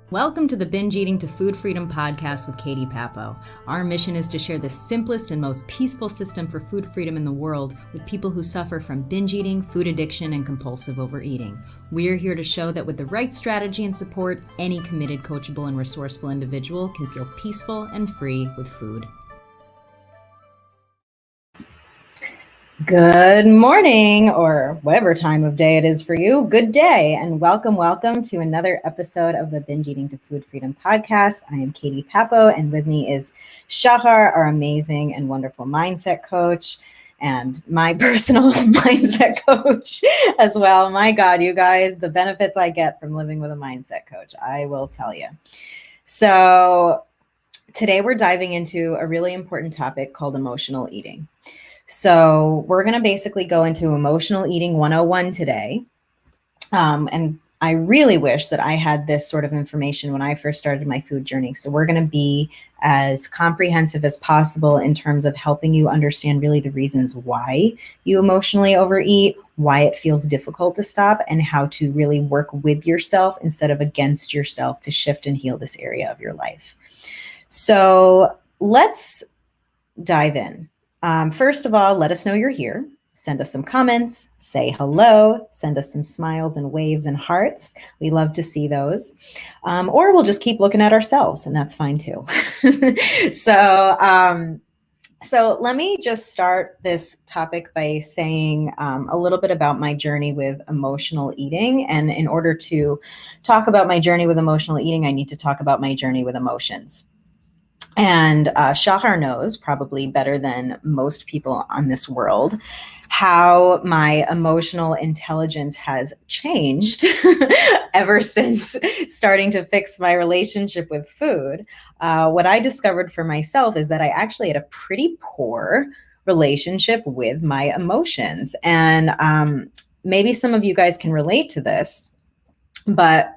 Welcome to the Binge Eating to Food Freedom podcast with Katie Papo. Our mission is to share the simplest and most peaceful system for food freedom in the world with people who suffer from binge eating, food addiction, and compulsive overeating. We are here to show that with the right strategy and support, any committed, coachable, and resourceful individual can feel peaceful and free with food. Good morning, or whatever time of day it is for you. Good day, and welcome to another episode of the Binge Eating to Food Freedom podcast. I am Katie Papo, and with me is Shahar, our amazing and wonderful mindset coach, and my personal mindset coach as well. My God, you guys, the benefits I get from living with a mindset coach, I will tell you. So today we're diving into a really important topic called emotional eating. So we're going to basically go into emotional eating 101 today. And I really wish that I had this sort of information when I first started my food journey. So we're going to be as comprehensive as possible in terms of helping you understand really the reasons why you emotionally overeat, why it feels difficult to stop, and how to really work with yourself instead of against yourself to shift and heal this area of your life. So let's dive in. First of all, let us know you're here. Send us some comments, say hello, send us some smiles and waves and hearts. We love to see those. Or we'll just keep looking at ourselves, and that's fine too. So let me just start this topic by saying a little bit about my journey with emotional eating. And in order to talk about my journey with emotional eating, I need to talk about my journey with emotions. And Shahar knows probably better than most people on this world how my emotional intelligence has changed ever since starting to fix my relationship with food. What I discovered for myself is that I actually had a pretty poor relationship with my emotions. And maybe some of you guys can relate to this, but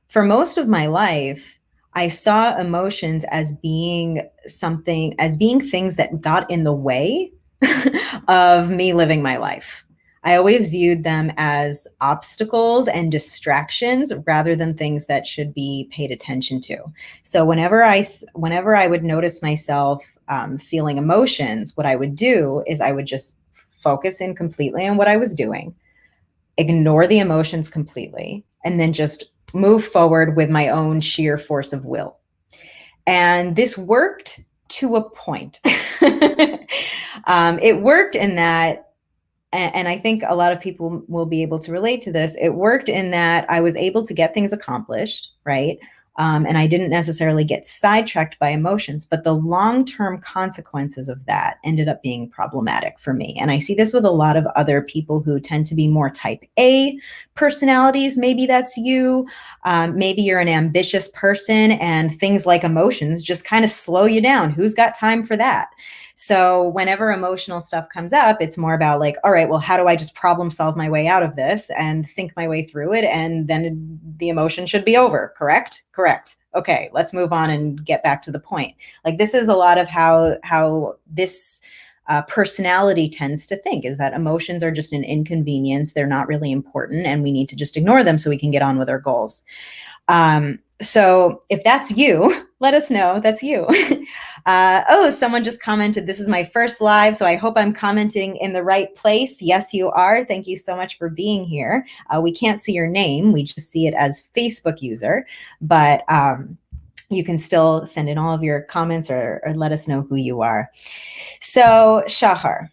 for most of my life, I saw emotions as being things that got in the way of me living my life. I always viewed them as obstacles and distractions rather than things that should be paid attention to. So whenever I would notice myself feeling emotions, what I would do is I would just focus in completely on what I was doing, ignore the emotions completely, and then just move forward with my own sheer force of will. And this worked to a point. It worked in that, and I think a lot of people will be able to relate to this, it worked in that I was able to get things accomplished, right? And I didn't necessarily get sidetracked by emotions, but the long-term consequences of that ended up being problematic for me. And I see this with a lot of other people who tend to be more type A personalities. Maybe that's you. Maybe you're an ambitious person and things like emotions just kind of slow you down. Who's got time for that? So whenever emotional stuff comes up, it's more about like, all right, well, how do I just problem solve my way out of this and think my way through it? And then the emotion should be over. Correct? Correct. Okay, let's move on and get back to the point. Like this is a lot of how this personality tends to think, is that emotions are just an inconvenience. They're not really important and we need to just ignore them so we can get on with our goals. So if that's you, let us know that's you. Someone just commented, this is my first live, so I hope I'm commenting in the right place. Yes, you are. Thank you so much for being here. We can't see your name. We just see it as Facebook user, but you can still send in all of your comments or let us know who you are. So Shahar,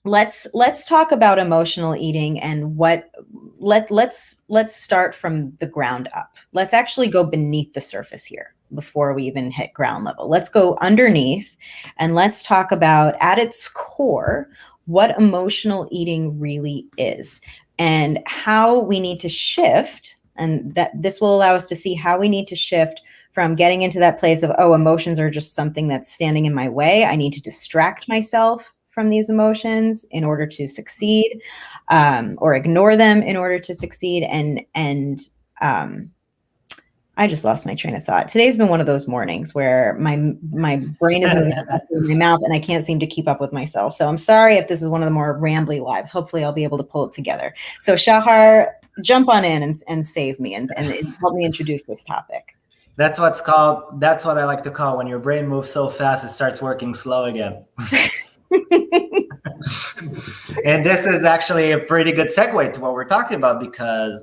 let's talk about emotional eating and let's start from the ground up. Let's actually go beneath the surface here before we even hit ground level. Let's go underneath and let's talk about, at its core, what emotional eating really is and how we need to shift, and that this will allow us to see how we need to shift from getting into that place of, oh, emotions are just something that's standing in my way. I need to distract myself from these emotions in order to succeed, or ignore them in order to succeed, and I just lost my train of thought. Today's been one of those mornings where my brain is moving faster than my mouth and I can't seem to keep up with myself. So I'm sorry if this is one of the more rambly lives. Hopefully I'll be able to pull it together. So Shahar, jump on in and save me and help me introduce this topic. That's what I like to call when your brain moves so fast it starts working slow again. And this is actually a pretty good segue to what we're talking about, because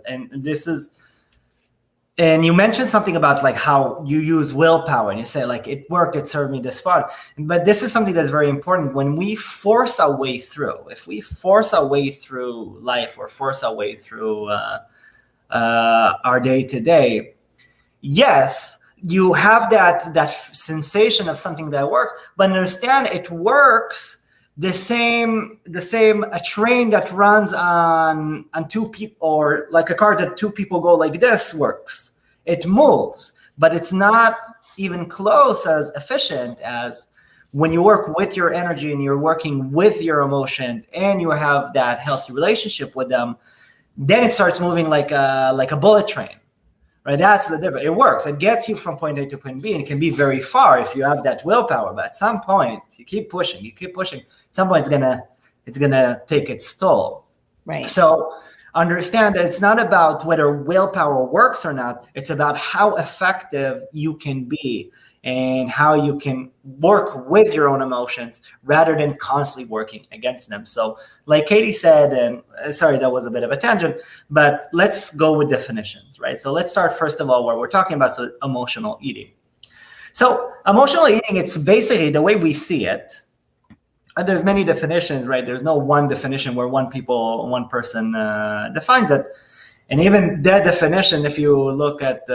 and you mentioned something about like how you use willpower and you say like it worked, it served me this far. But this is something that's very important. When we force our way through, if we force our way through life or force our way through our day to day, yes, you have that sensation of something that works, but understand it works the same a train that runs on two people, or like a car that two people go like this works. It moves, but it's not even close as efficient as when you work with your energy and you're working with your emotions and you have that healthy relationship with them. Then it starts moving like a bullet train. Right, that's the difference. It works. It gets you from point A to point B, and it can be very far if you have that willpower. But at some point, you keep pushing. At some point, it's gonna take its toll. Right. So understand that it's not about whether willpower works or not. It's about how effective you can be and how you can work with your own emotions rather than constantly working against them. So like Katie said, and sorry, that was a bit of a tangent, but let's go with definitions, right? So let's start first of all where we're talking about, so emotional eating. So emotional eating, it's basically the way we see it. And there's many definitions, right? There's no one definition where one person defines it. And even that definition, if you look at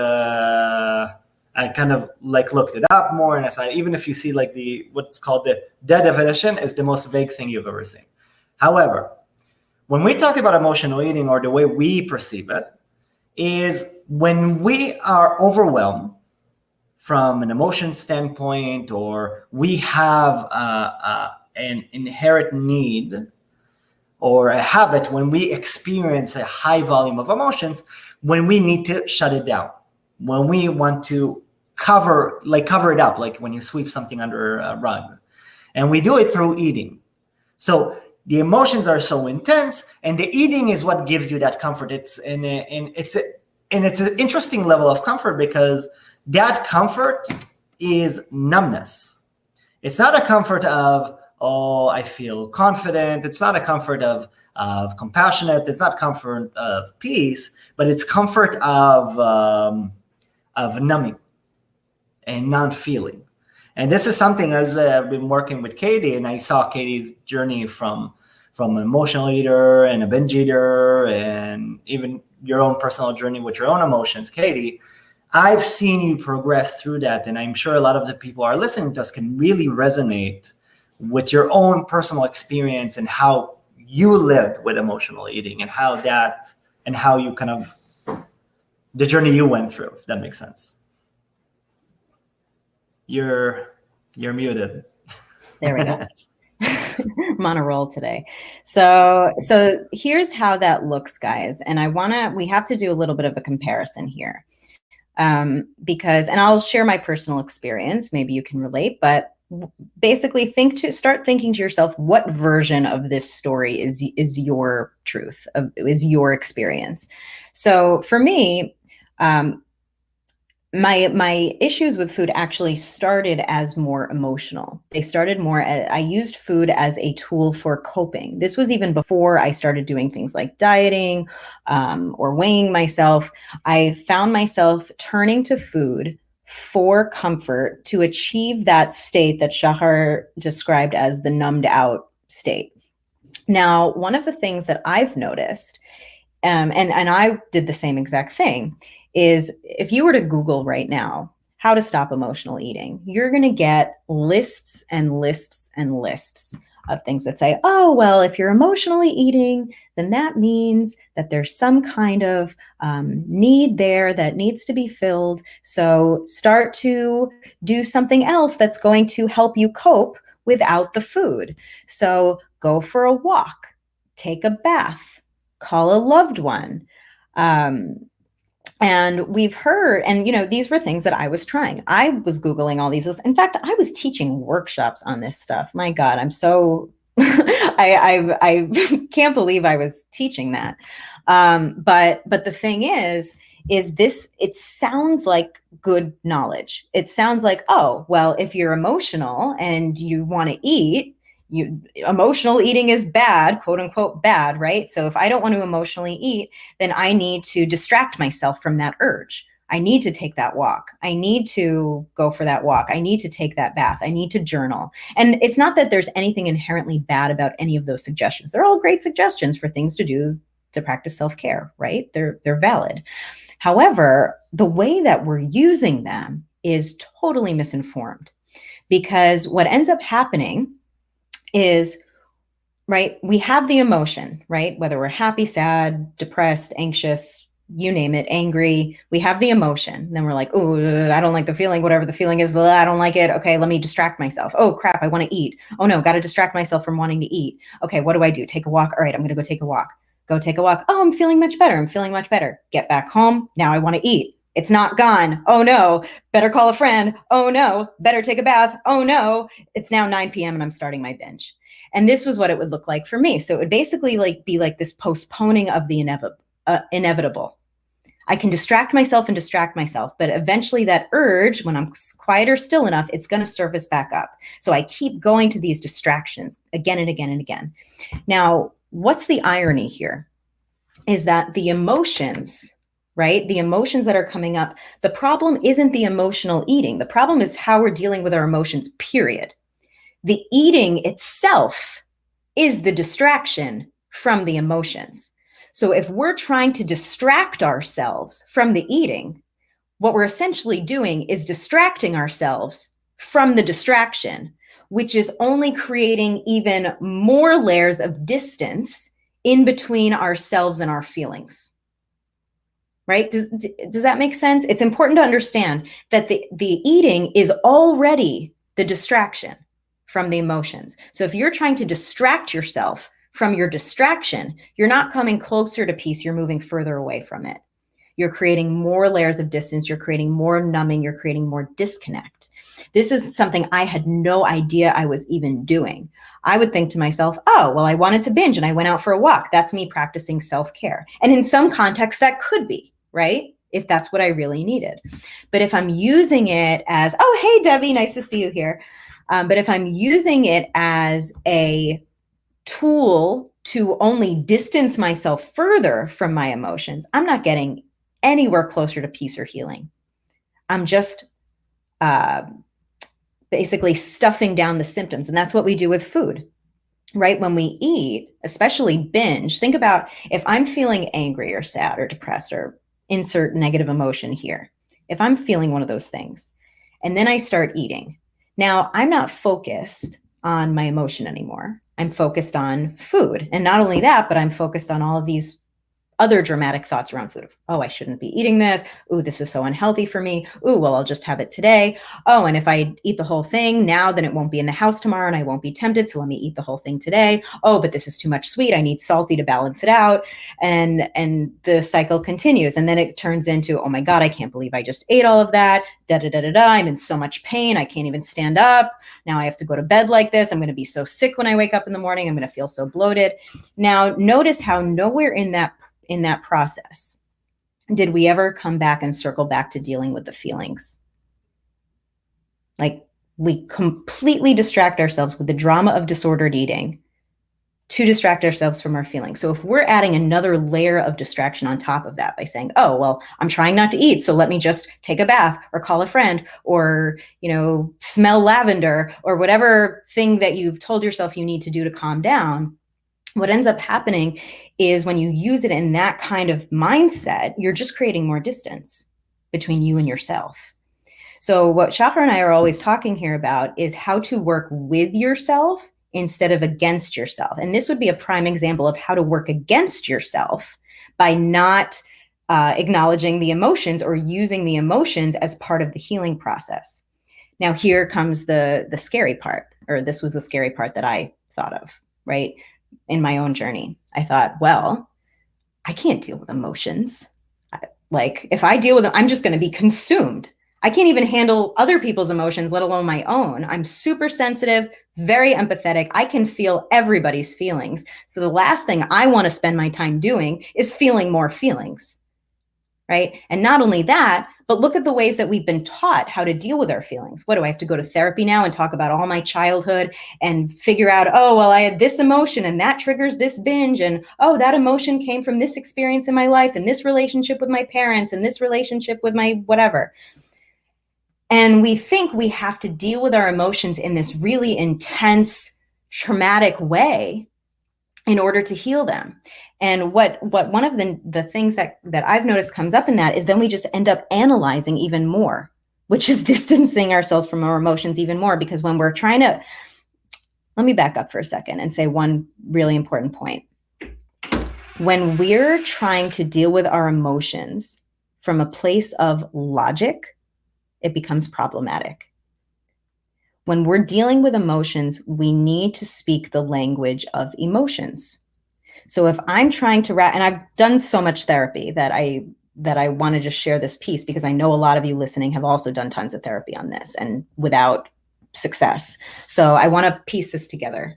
I kind of like looked it up more, and even if you see like what's called the definition is the most vague thing you've ever seen. However, when we talk about emotional eating, or the way we perceive it, is when we are overwhelmed from an emotion standpoint, or we have an inherent need or a habit, when we experience a high volume of emotions, when we need to shut it down, when we want to cover it up, like when you sweep something under a rug, and we do it through eating. So the emotions are so intense, and the eating is what gives you that comfort. It's an interesting level of comfort, because that comfort is numbness. It's not a comfort of, oh, I feel confident. It's not a comfort of compassionate. It's not comfort of peace, but it's comfort of numbing and non-feeling. And this is something I've been working with Katie, and I saw Katie's journey from an emotional eater and a binge eater, and even your own personal journey with your own emotions. Katie, I've seen you progress through that, and I'm sure a lot of the people who are listening to us can really resonate with your own personal experience and how you lived with emotional eating, and how you kind of the journey you went through, if that makes sense. You're muted. There we go. I'm on a roll today. So here's how that looks, guys. And we have to do a little bit of a comparison here. Because, and I'll share my personal experience, maybe you can relate, but basically start thinking to yourself, what version of this story is your truth, is your experience. So for me, my issues with food actually started as more emotional. They started more, I used food as a tool for coping. This was even before I started doing things like dieting or weighing myself. I found myself turning to food for comfort to achieve that state that Shahar described as the numbed out state. Now, one of the things that I've noticed, and I did the same exact thing, is if you were to Google right now, how to stop emotional eating, you're going to get lists and lists and lists of things that say, oh, well, if you're emotionally eating, then that means that there's some kind of need there that needs to be filled. So start to do something else that's going to help you cope without the food. So go for a walk, take a bath, call a loved one, And we've heard, and these were things that I was trying. I was Googling all these. In fact, I was teaching workshops on this stuff. My God, I'm so I can't believe I was teaching that. But the thing is this, it sounds like good knowledge. It sounds like, oh, well, if you're emotional and you want to eat, emotional eating is bad, quote unquote bad, right? So if I don't want to emotionally eat, then I need to distract myself from that urge. I need to take that walk. I need to go for that walk. I need to take that bath. I need to journal. And it's not that there's anything inherently bad about any of those suggestions. They're all great suggestions for things to do to practice self-care, right? They're valid. However, the way that we're using them is totally misinformed, because what ends up happening is, right, we have the emotion, right? Whether we're happy, sad, depressed, anxious, you name it, angry, we have the emotion. And then we're like, oh, I don't like the feeling, whatever the feeling is, well, I don't like it. Okay, let me distract myself. Oh, crap, I want to eat. Oh, no, got to distract myself from wanting to eat. Okay, what do I do? Take a walk. All right, I'm going to go take a walk. Go take a walk. Oh, I'm feeling much better. I'm feeling much better. Get back home. Now I want to eat. It's not gone. Oh, no. Better call a friend. Oh, no. Better take a bath. Oh, no. It's now 9 p.m. and I'm starting my binge. And this was what it would look like for me. So it would basically be like this postponing of the inevitable. I can distract myself, but eventually that urge, when I'm quiet or still enough, it's going to surface back up. So I keep going to these distractions again and again and again. Now, what's the irony here is that the emotions, right? The emotions that are coming up, the problem isn't the emotional eating. The problem is how we're dealing with our emotions, period. The eating itself is the distraction from the emotions. So if we're trying to distract ourselves from the eating, what we're essentially doing is distracting ourselves from the distraction, which is only creating even more layers of distance in between ourselves and our feelings. Right? Does that make sense? It's important to understand that the eating is already the distraction from the emotions. So if you're trying to distract yourself from your distraction, you're not coming closer to peace, you're moving further away from it. You're creating more layers of distance, you're creating more numbing, you're creating more disconnect. This is something I had no idea I was even doing. I would think to myself, oh, well, I wanted to binge and I went out for a walk. That's me practicing self-care. And in some contexts, that could be, right? If that's what I really needed. But if I'm using it as, oh, hey, Debbie, nice to see you here. But if I'm using it as a tool to only distance myself further from my emotions, I'm not getting anywhere closer to peace or healing. I'm just basically stuffing down the symptoms. And that's what we do with food, right? When we eat, especially binge, think about if I'm feeling angry or sad or depressed or insert negative emotion here. If I'm feeling one of those things and then I start eating, now I'm not focused on my emotion anymore. I'm focused on food. And not only that, but I'm focused on all of these other dramatic thoughts around food. Oh, I shouldn't be eating this. Ooh, this is so unhealthy for me. Ooh, well, I'll just have it today. Oh, and if I eat the whole thing now, then it won't be in the house tomorrow and I won't be tempted. So let me eat the whole thing today. Oh, but this is too much sweet. I need salty to balance it out. And the cycle continues. And then it turns into, oh my God, I can't believe I just ate all of that. Da, da, da, da, da. I'm in so much pain. I can't even stand up. Now I have to go to bed like this. I'm going to be so sick when I wake up in the morning. I'm going to feel so bloated. Now, notice how nowhere in that process did we ever come back and circle back to dealing with the feelings. Like, we completely distract ourselves with the drama of disordered eating to distract ourselves from our feelings. So if we're adding another layer of distraction on top of that by saying, oh, well, I'm trying not to eat, so let me just take a bath or call a friend or, smell lavender or whatever thing that you've told yourself you need to do to calm down, what ends up happening is when you use it in that kind of mindset, you're just creating more distance between you and yourself. So what Shahar and I are always talking here about is how to work with yourself instead of against yourself. And this would be a prime example of how to work against yourself by not acknowledging the emotions or using the emotions as part of the healing process. Now, here comes the scary part, or this was the scary part that I thought of, right? In my own journey, I thought, well, I can't deal with emotions. Like if I deal with them, I'm just going to be consumed. I can't even handle other people's emotions, let alone my own. I'm super sensitive, very empathetic. I can feel everybody's feelings. So the last thing I want to spend my time doing is feeling more feelings, right? And not only that, but look at the ways that we've been taught how to deal with our feelings. What do I have to go to therapy now and talk about all my childhood and figure out, oh, well, I had this emotion and that triggers this binge. And oh, that emotion came from this experience in my life and this relationship with my parents and this relationship with my whatever. And we think we have to deal with our emotions in this really intense, traumatic way in order to heal them. And what one of the things that I've noticed comes up in that is then we just end up analyzing even more, which is distancing ourselves from our emotions even more. Because when we're trying to, let me back up for a second and say one really important point. When we're trying to deal with our emotions from a place of logic, it becomes problematic. When we're dealing with emotions, we need to speak the language of emotions. So if I'm trying to and I've done so much therapy that I want to just share this piece, because I know a lot of you listening have also done tons of therapy on this and without success. So I want to piece this together.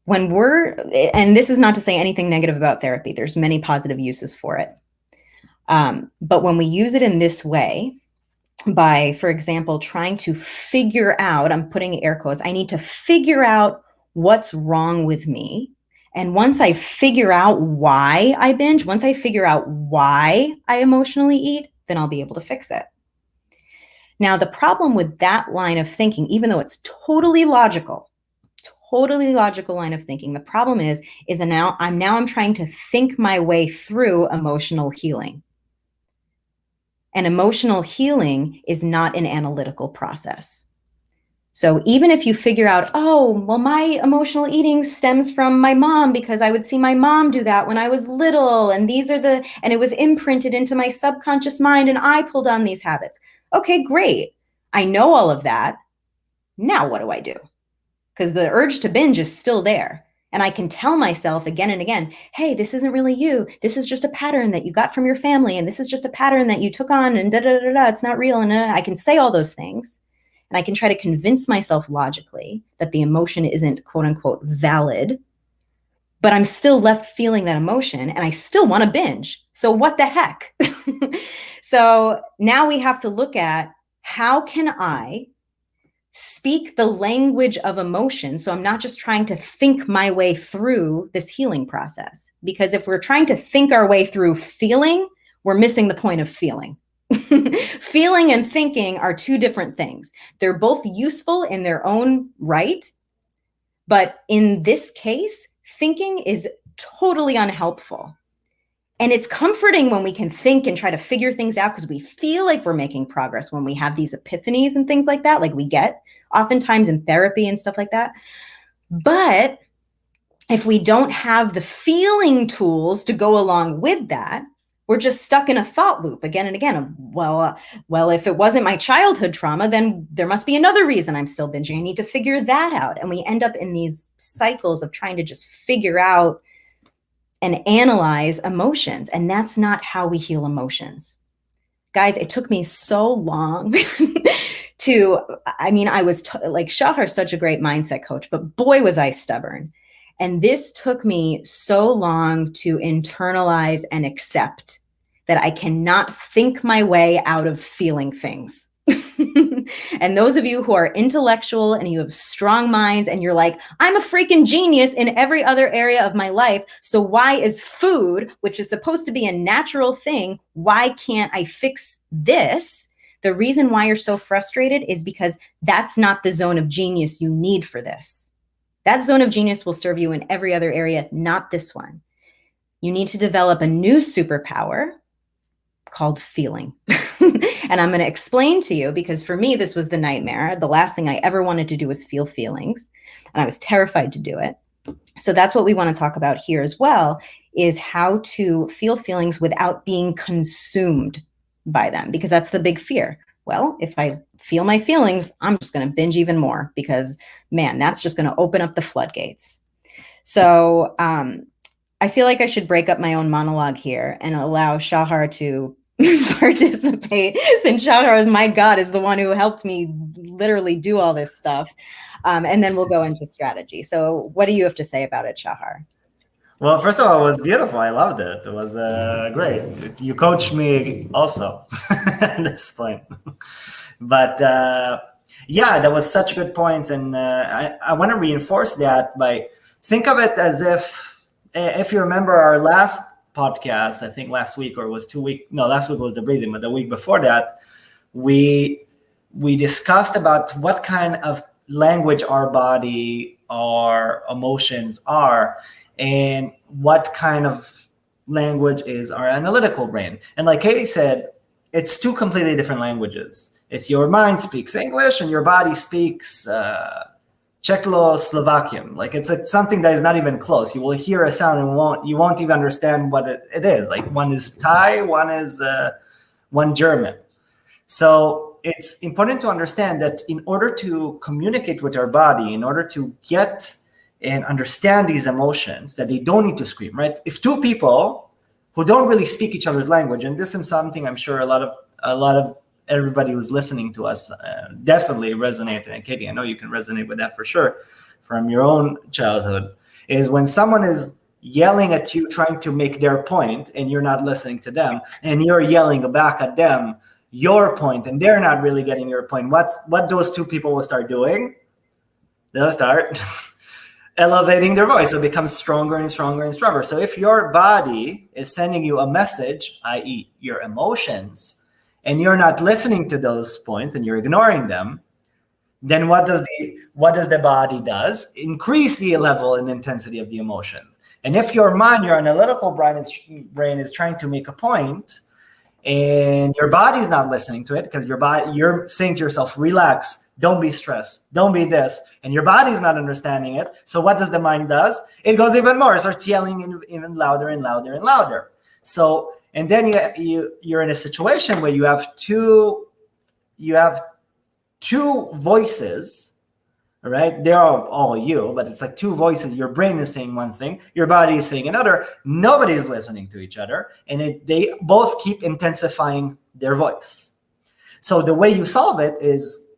And this is not to say anything negative about therapy. There's many positive uses for it. But when we use it in this way, by, for example, trying to figure out, I'm putting air quotes, I need to figure out what's wrong with me. And once I figure out why I binge, once I figure out why I emotionally eat, then I'll be able to fix it. Now, the problem with that line of thinking, even though it's totally logical line of thinking, the problem is that now I'm trying to think my way through emotional healing. And emotional healing is not an analytical process. So even if you figure out, oh, well, my emotional eating stems from my mom because I would see my mom do that when I was little, and and it was imprinted into my subconscious mind, and I pulled on these habits. Okay, great. I know all of that. Now what do I do? Because the urge to binge is still there. And I can tell myself again and again, hey, this isn't really you. This is just a pattern that you got from your family. And this is just a pattern that you took on and da-da-da-da. It's not real. And I can say all those things. And I can try to convince myself logically that the emotion isn't quote unquote valid. But I'm still left feeling that emotion and I still want to binge. So what the heck? So now we have to look at, how can I speak the language of emotion, so I'm not just trying to think my way through this healing process? Because if we're trying to think our way through feeling, we're missing the point of feeling. Feeling and thinking are two different things. They're both useful in their own right, but in this case, thinking is totally unhelpful. And it's comforting when we can think and try to figure things out, because we feel like we're making progress when we have these epiphanies and things like that, like we get oftentimes in therapy and stuff like that. But if we don't have the feeling tools to go along with that, we're just stuck in a thought loop again and again. Well, if it wasn't my childhood trauma, then there must be another reason I'm still binging. I need to figure that out. And we end up in these cycles of trying to just figure out and analyze emotions. And that's not how we heal emotions. Guys, it took me so long I was like, Shahar's such a great mindset coach, but boy, was I stubborn. And this took me so long to internalize and accept that I cannot think my way out of feeling things. And those of you who are intellectual and you have strong minds and you're like, I'm a freaking genius in every other area of my life, so why is food, which is supposed to be a natural thing, why can't I fix this? The reason why you're so frustrated is because that's not the zone of genius you need for this. That zone of genius will serve you in every other area, not this one. You need to develop a new superpower called feeling. And I'm going to explain to you, because for me, this was the nightmare. The last thing I ever wanted to do was feel feelings, and I was terrified to do it. So that's what we want to talk about here as well, is how to feel feelings without being consumed by them, because that's the big fear. Well, if I feel my feelings, I'm just going to binge even more, because man, that's just going to open up the floodgates. So I feel like I should break up my own monologue here and allow Shahar to participate, since Shahar, my God, is the one who helped me literally do all this stuff. And then we'll go into strategy. So what do you have to say about it, Shahar? Well, first of all, it was beautiful. I loved it. It was great. You coached me also at this point. But yeah, that was such good points. And I want to reinforce that by think of it as if you remember our last podcast, I think last week, or it was 2 weeks. No, last week was the breathing, but the week before that, we discussed about what kind of language our body, our emotions are, and what kind of language is our analytical brain. And like Katie said, it's two completely different languages. It's your mind speaks English and your body speaks Czechoslovakian. Like it's something that is not even close. You will hear a sound and you won't even understand what it is. Like one is Thai, one is one German. So it's important to understand that in order to communicate with our body, in order to get and understand these emotions, that they don't need to scream, right? If two people who don't really speak each other's language, and this is something I'm sure a lot of everybody who's listening to us definitely resonated, and Katie, I know you can resonate with that for sure from your own childhood, is when someone is yelling at you, trying to make their point, and you're not listening to them, and you're yelling back at them your point, and they're not really getting your point. What those two people will start doing? They'll start elevating their voice. So it becomes stronger and stronger and stronger. So if your body is sending you a message, i.e. your emotions, and you're not listening to those points and you're ignoring them, then what does the body does? Increase the level and intensity of the emotions. And if your mind, your analytical brain is trying to make a point, and your body's not listening to it because you're saying to yourself, relax, don't be stressed, don't be this, and your body's not understanding it. So what does the mind does? It goes even more, it starts yelling even louder and louder and louder. So, and then you're in a situation where you have two voices. All right, they're all you, but it's like two voices. Your brain is saying one thing, your body is saying another. Nobody is listening to each other, and they both keep intensifying their voice. So the way you solve it is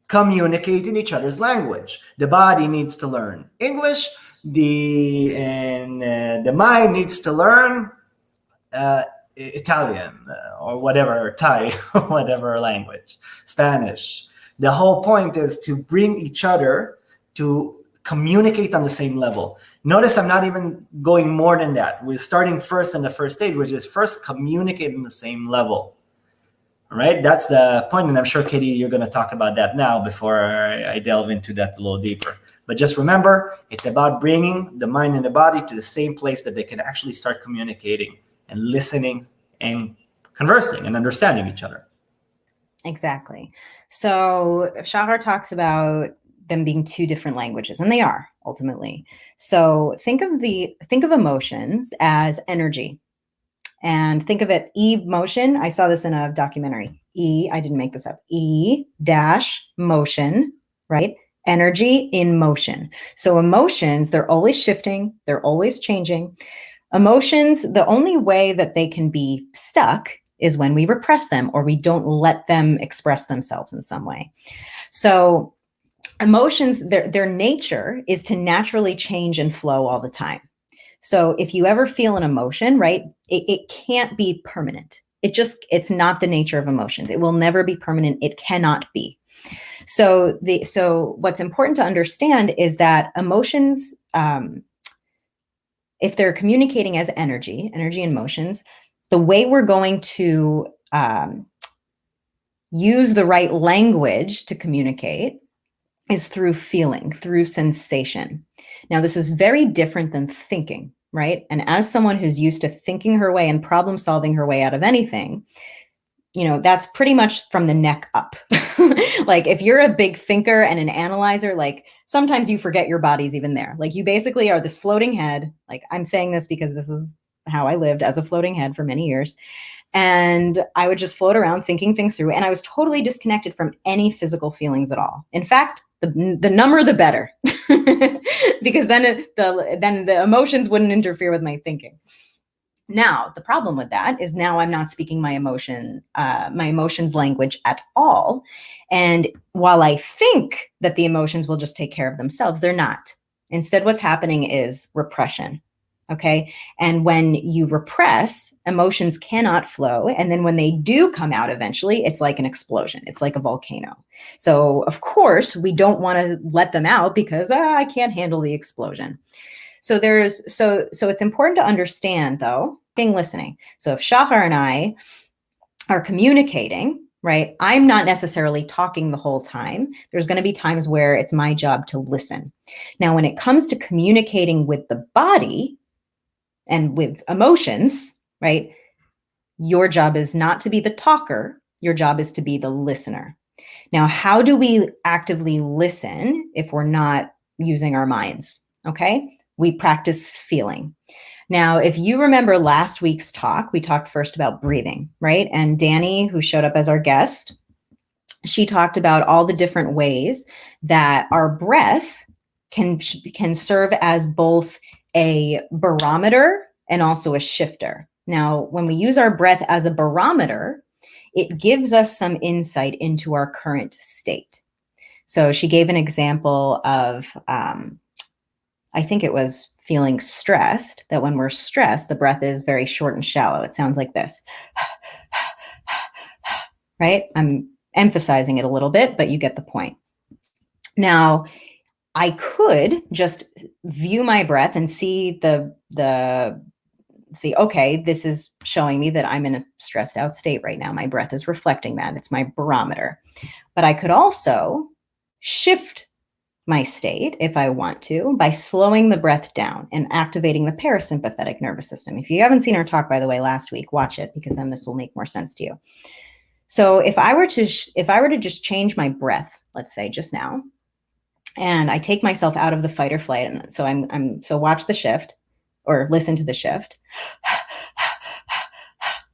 communicate in each other's language. The body needs to learn English, the mind needs to learn Italian or whatever, Thai, whatever language, Spanish. The whole point is to bring each other to communicate on the same level. Notice I'm not even going more than that. We're starting first in the first stage, which is first communicate on the same level. All right, that's the point. And I'm sure, Katie, you're going to talk about that now before I delve into that a little deeper. But just remember, it's about bringing the mind and the body to the same place that they can actually start communicating and listening and conversing and understanding each other. Exactly. So Shahar talks about them being two different languages, and they are ultimately. So think of emotions as energy, and think of it emotion. I saw this in a documentary. I didn't make this up. dash motion, right? Energy in motion. So emotions, they're always shifting. They're always changing. Emotions, the only way that they can be stuck is when we repress them or we don't let them express themselves in some way. So emotions, their nature is to naturally change and flow all the time. So if you ever feel an emotion, right, it can't be permanent. It's not the nature of emotions. It will never be permanent. It cannot be. So what's important to understand is that emotions, if they're communicating as energy and motions, the way we're going to use the right language to communicate is through feeling, through sensation. Now, this is very different than thinking, right? And as someone who's used to thinking her way and problem solving her way out of anything, that's pretty much from the neck up. Like if you're a big thinker and an analyzer, like sometimes you forget your body's even there. Like you basically are this floating head. Like I'm saying this because this is how I lived as a floating head for many years. And I would just float around thinking things through. And I was totally disconnected from any physical feelings at all. In fact, The number, the better, because then the emotions wouldn't interfere with my thinking. Now, the problem with that is now I'm not speaking my emotions language at all. And while I think that the emotions will just take care of themselves, they're not. Instead, what's happening is repression. Okay. And when you repress, emotions cannot flow. And then when they do come out eventually, it's like an explosion. It's like a volcano. So, of course, we don't want to let them out because I can't handle the explosion. So it's important to understand, though, being listening. So if Shahar and I are communicating, right, I'm not necessarily talking the whole time. There's going to be times where it's my job to listen. Now, when it comes to communicating with the body and with emotions, right, your job is not to be the talker. Your job is to be the listener. Now, how do we actively listen if we're not using our minds? Okay. We practice feeling. Now, if you remember last week's talk, we talked first about breathing, right? And Danny, who showed up as our guest, she talked about all the different ways that our breath can serve as both a barometer and also a shifter. Now, when we use our breath as a barometer, it gives us some insight into our current state. So she gave an example of, I think it was feeling stressed, that when we're stressed, the breath is very short and shallow. It sounds like this, right? I'm emphasizing it a little bit, but you get the point. Now, I could just view my breath and see okay, this is showing me that I'm in a stressed out state right now. My breath is reflecting that. It's my barometer. But I could also shift my state, if I want to, by slowing the breath down and activating the parasympathetic nervous system. If you haven't seen our talk, by the way, last week, watch it, because then this will make more sense to you. So if I were to just change my breath, let's say just now, and I take myself out of the fight or flight, and so watch the shift or listen to the shift.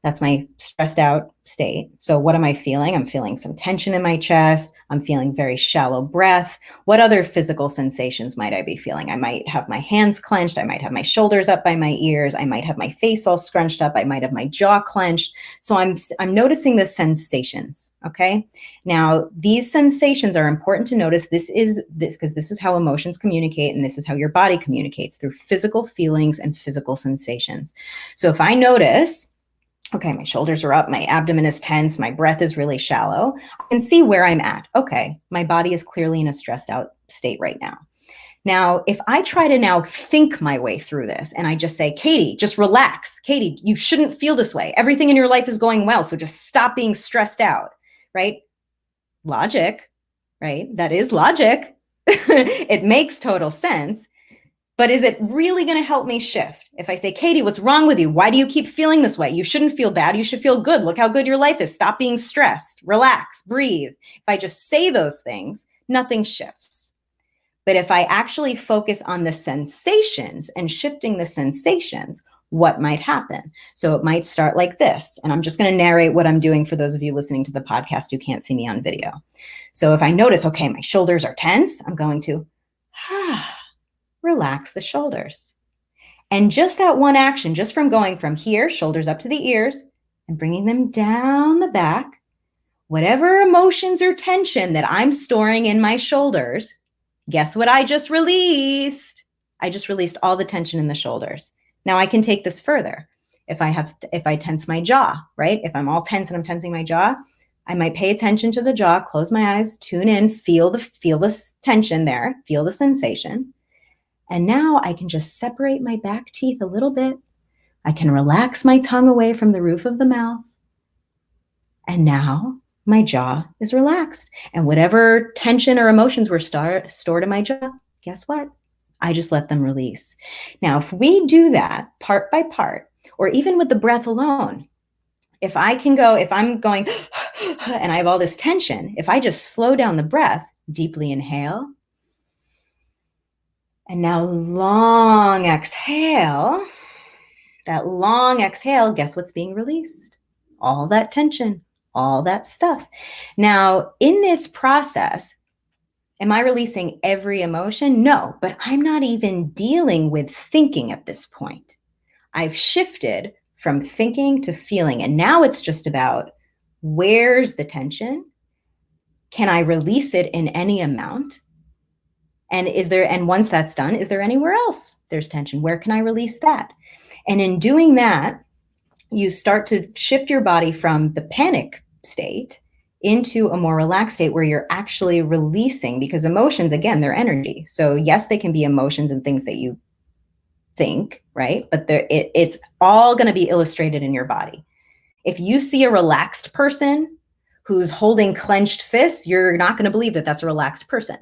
That's my stressed out state. So what am I feeling? I'm feeling some tension in my chest. I'm feeling very shallow breath. What other physical sensations might I be feeling? I might have my hands clenched. I might have my shoulders up by my ears. I might have my face all scrunched up. I might have my jaw clenched. So I'm noticing the sensations. Okay. Now, these sensations are important to notice. Because this is how emotions communicate, and this is how your body communicates, through physical feelings and physical sensations. So if I notice, okay, my shoulders are up, my abdomen is tense, my breath is really shallow, I can see where I'm at. Okay, my body is clearly in a stressed out state right now. Now, if I try to now think my way through this and I just say, Katie, just relax. Katie, you shouldn't feel this way. Everything in your life is going well, so just stop being stressed out, right? Logic, right? That is logic. It makes total sense. But is it really going to help me shift? If I say, Katie, what's wrong with you? Why do you keep feeling this way? You shouldn't feel bad. You should feel good. Look how good your life is. Stop being stressed. Relax. Breathe. If I just say those things, nothing shifts. But if I actually focus on the sensations and shifting the sensations, what might happen? So it might start like this. And I'm just going to narrate what I'm doing for those of you listening to the podcast who can't see me on video. So if I notice, okay, my shoulders are tense, I'm going to, relax the shoulders. And just that one action, just from going from here, shoulders up to the ears, and bringing them down the back, whatever emotions or tension that I'm storing in my shoulders, guess what I just released? I just released all the tension in the shoulders. Now I can take this further. If I tense my jaw, right? If I'm all tense and I'm tensing my jaw, I might pay attention to the jaw, close my eyes, tune in, feel the tension there, feel the sensation. And now I can just separate my back teeth a little bit. I can relax my tongue away from the roof of the mouth. And now my jaw is relaxed. And whatever tension or emotions were stored in my jaw, guess what? I just let them release. Now, if we do that part by part, or even with the breath alone, if I'm going and I have all this tension, if I just slow down the breath, deeply inhale, and now long exhale. That long exhale, guess what's being released? All that tension, all that stuff. Now, in this process, Am I releasing every emotion? No, but I'm not even dealing with thinking at this point. I've shifted from thinking to feeling. And now it's just about, where's the tension? Can I release it in any amount? And once that's done, is there anywhere else there's tension? Where can I release that? And in doing that, you start to shift your body from the panic state into a more relaxed state where you're actually releasing, because emotions, again, they're energy. So yes, they can be emotions and things that you think, right? But it's all going to be illustrated in your body. If you see a relaxed person who's holding clenched fists, you're not going to believe that that's a relaxed person,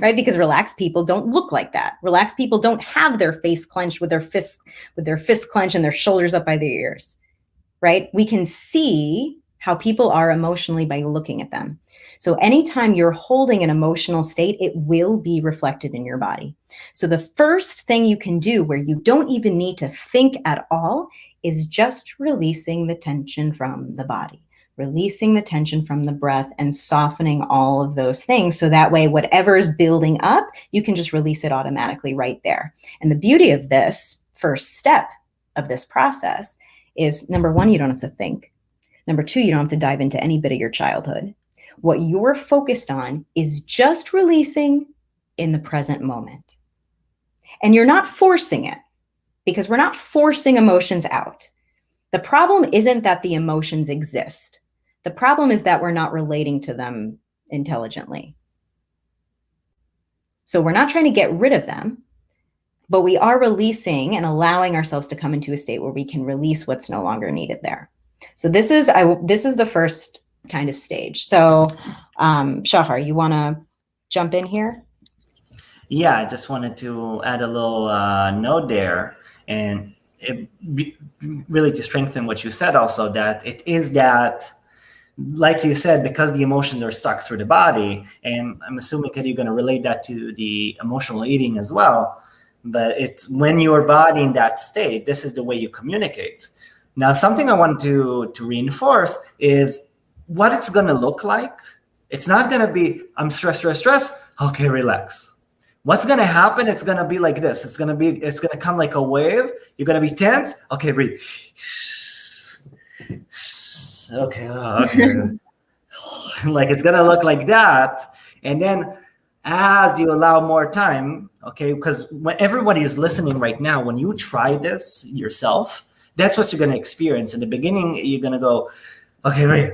right? Because relaxed people don't look like that. Relaxed people don't have their face clenched with their fists clenched and their shoulders up by their ears, right? We can see how people are emotionally by looking at them. So anytime you're holding an emotional state, it will be reflected in your body. So the first thing you can do, where you don't even need to think at all, is just releasing the tension from the body, releasing the tension from the breath, and softening all of those things. So that way, whatever is building up, you can just release it automatically right there. And the beauty of this first step of this process is, number one, you don't have to think. Number two, you don't have to dive into any bit of your childhood. What you're focused on is just releasing in the present moment. And you're not forcing it, because we're not forcing emotions out. The problem isn't that the emotions exist. The problem is that we're not relating to them intelligently. So we're not trying to get rid of them, but we are releasing and allowing ourselves to come into a state where we can release what's no longer needed there. So this is the first kind of stage. So Shahar, you want to jump in here? Yeah, I just wanted to add a little note there, and really to strengthen what you said also, that it is that, like you said, because the emotions are stuck through the body, and I'm assuming that you're going to relate that to the emotional eating as well, but it's when your body in that state, this is the way you communicate. Now, something I want to reinforce is what it's going to look like. It's not going to be, I'm stressed, okay, relax. What's going to happen? It's going to be like this. It's going to come like a wave. You're going to be tense. Okay, breathe. Okay. Like it's going to look like that. And then as you allow more time, okay, because when everybody is listening right now, when you try this yourself, that's what you're going to experience. In the beginning, you're going to go, okay, right.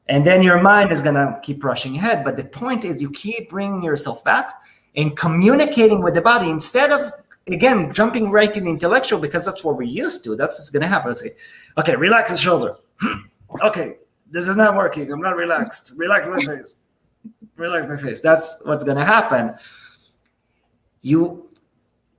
And then your mind is going to keep rushing ahead. But the point is, you keep bringing yourself back and communicating with the body instead of, again, jumping right in the intellectual, because that's what we're used to. That's what's going to happen. It's like, okay, relax the shoulder. Okay, this is not working. I'm not relaxed. Relax my face. Relax my face. That's what's going to happen. You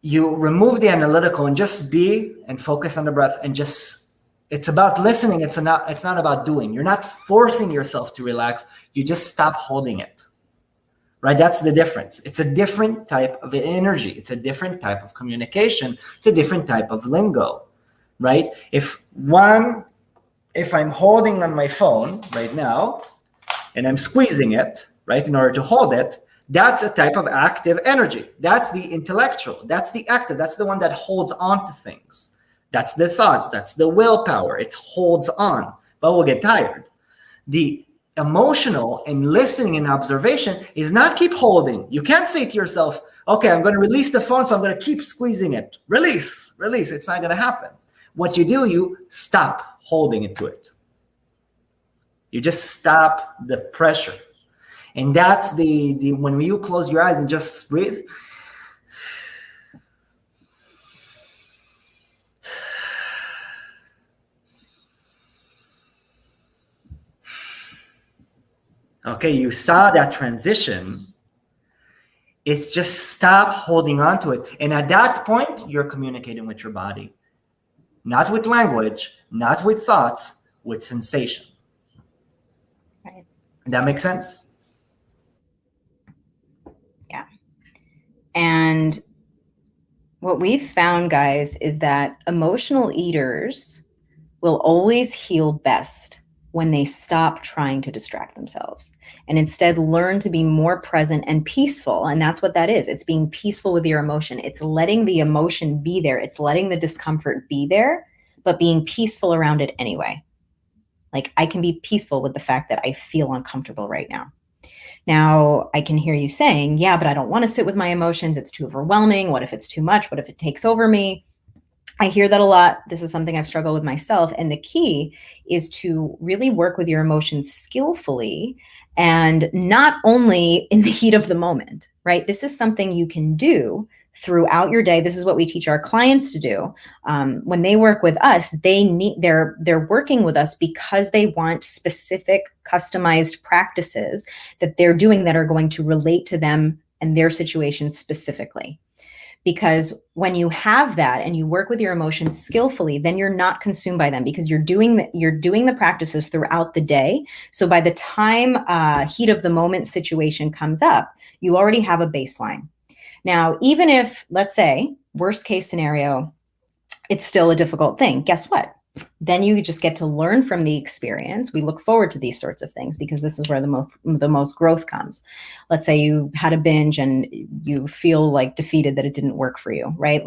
remove the analytical and just be and focus on the breath, and just, it's about listening. It's not about doing. You're not forcing yourself to relax. You just stop holding it. Right? That's the difference. It's a different type of energy. It's a different type of communication. It's a different type of lingo, right? If I'm holding on my phone right now and I'm squeezing it, right, in order to hold it, that's a type of active energy. That's the intellectual. That's the active. That's the one that holds on to things. That's the thoughts. That's the willpower. It holds on, but we'll get tired. The emotional and listening and observation is not keep holding. You can't say to yourself, okay, I'm going to release the phone, so I'm going to keep squeezing it. Release. It's not going to happen. What you do, you stop holding into it. You just stop the pressure. And that's the when you close your eyes and just breathe. Okay, you saw that transition. It's just stop holding on to it. And at that point, you're communicating with your body. Not with language, not with thoughts, with sensation. Right. That makes sense? Yeah. And what we've found, guys, is that emotional eaters will always heal best when they stop trying to distract themselves and instead learn to be more present and peaceful. And that's what that is. It's being peaceful with your emotion. It's letting the emotion be there. It's letting the discomfort be there, but being peaceful around it anyway. Like, I can be peaceful with the fact that I feel uncomfortable right now. Now, I can hear you saying, yeah, but I don't want to sit with my emotions. It's too overwhelming. What if it's too much? What if it takes over me? I hear that a lot. This is something I've struggled with myself. And the key is to really work with your emotions skillfully and not only in the heat of the moment, right? This is something you can do throughout your day. This is what we teach our clients to do. When they work with us, they're working with us because they want specific customized practices that they're doing that are going to relate to them and their situation specifically. Because when you have that and you work with your emotions skillfully, then you're not consumed by them because you're doing the practices throughout the day. So by the time heat of the moment situation comes up, you already have a baseline. Now, even if, let's say, worst case scenario, it's still a difficult thing, guess what? Then you just get to learn from the experience. We look forward to these sorts of things because this is where the most growth comes. Let's say you had a binge and you feel like defeated that it didn't work for you, right?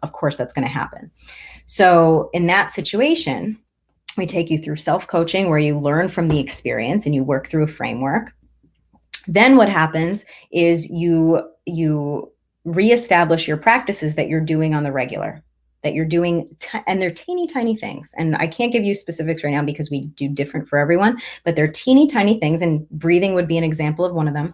Of course, that's going to happen. So in that situation, we take you through self-coaching where you learn from the experience and you work through a framework. Then what happens is you reestablish your practices that you're doing on the regular, that you're doing, and they're teeny tiny things. And I can't give you specifics right now because we do different for everyone, but they're teeny tiny things. And breathing would be an example of one of them,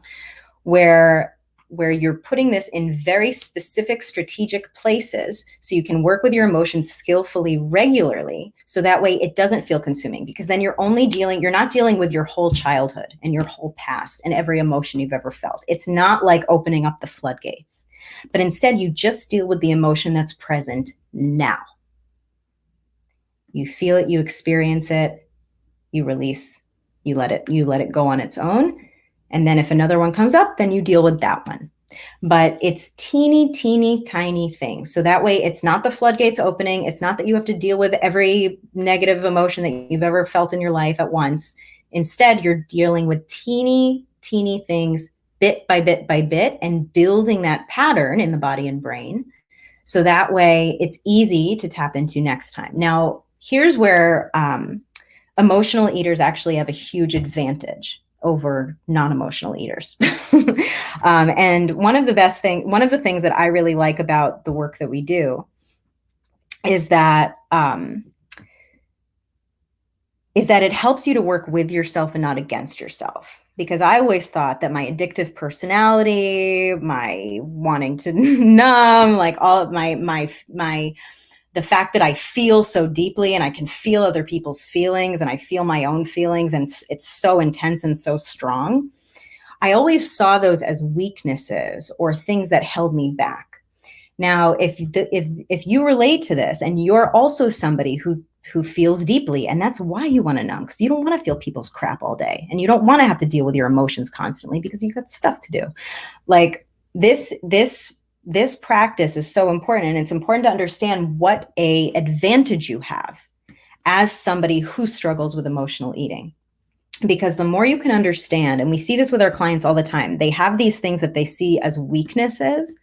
where you're putting this in very specific strategic places so you can work with your emotions skillfully regularly. So that way it doesn't feel consuming, because then you're not dealing with your whole childhood and your whole past and every emotion you've ever felt. It's not like opening up the floodgates, but instead you just deal with the emotion that's present now. You feel it, you experience it, you release, you let it go on its own. And then if another one comes up, then you deal with that one. But it's teeny, teeny, tiny things. So that way it's not the floodgates opening. It's not that you have to deal with every negative emotion that you've ever felt in your life at once. Instead, you're dealing with teeny, teeny things bit by bit by bit and building that pattern in the body and brain. So that way it's easy to tap into next time. Now, here's where emotional eaters actually have a huge advantage over non-emotional eaters. And one of the things that I really like about the work that we do is that it helps you to work with yourself and not against yourself. Because I always thought that my addictive personality, my wanting to numb, like all of the fact that I feel so deeply and I can feel other people's feelings and I feel my own feelings and it's so intense and so strong. I always saw those as weaknesses or things that held me back. Now, if you relate to this and you're also somebody who feels deeply, and that's why you want to numb, because you don't want to feel people's crap all day and you don't want to have to deal with your emotions constantly because you've got stuff to do. Like this practice is so important, and it's important to understand what a advantage you have as somebody who struggles with emotional eating. Because the more you can understand, and we see this with our clients all the time, they have these things that they see as weaknesses,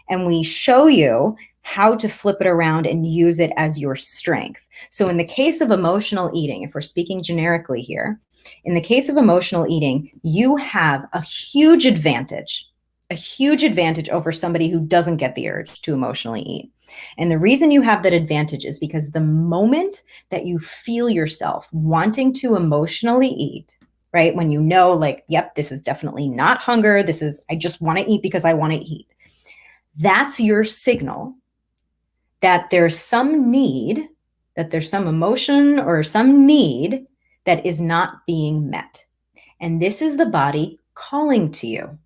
and we show you how to flip it around and use it as your strength. So in the case of emotional eating, if we're speaking generically here, in the case of emotional eating, you have a huge advantage over somebody who doesn't get the urge to emotionally eat. And the reason you have that advantage is because the moment that you feel yourself wanting to emotionally eat, right? When you know, like, yep, this is definitely not hunger. I just want to eat because I want to eat. That's your signal that there's some need, that there's some emotion or some need that is not being met. And this is the body calling to you.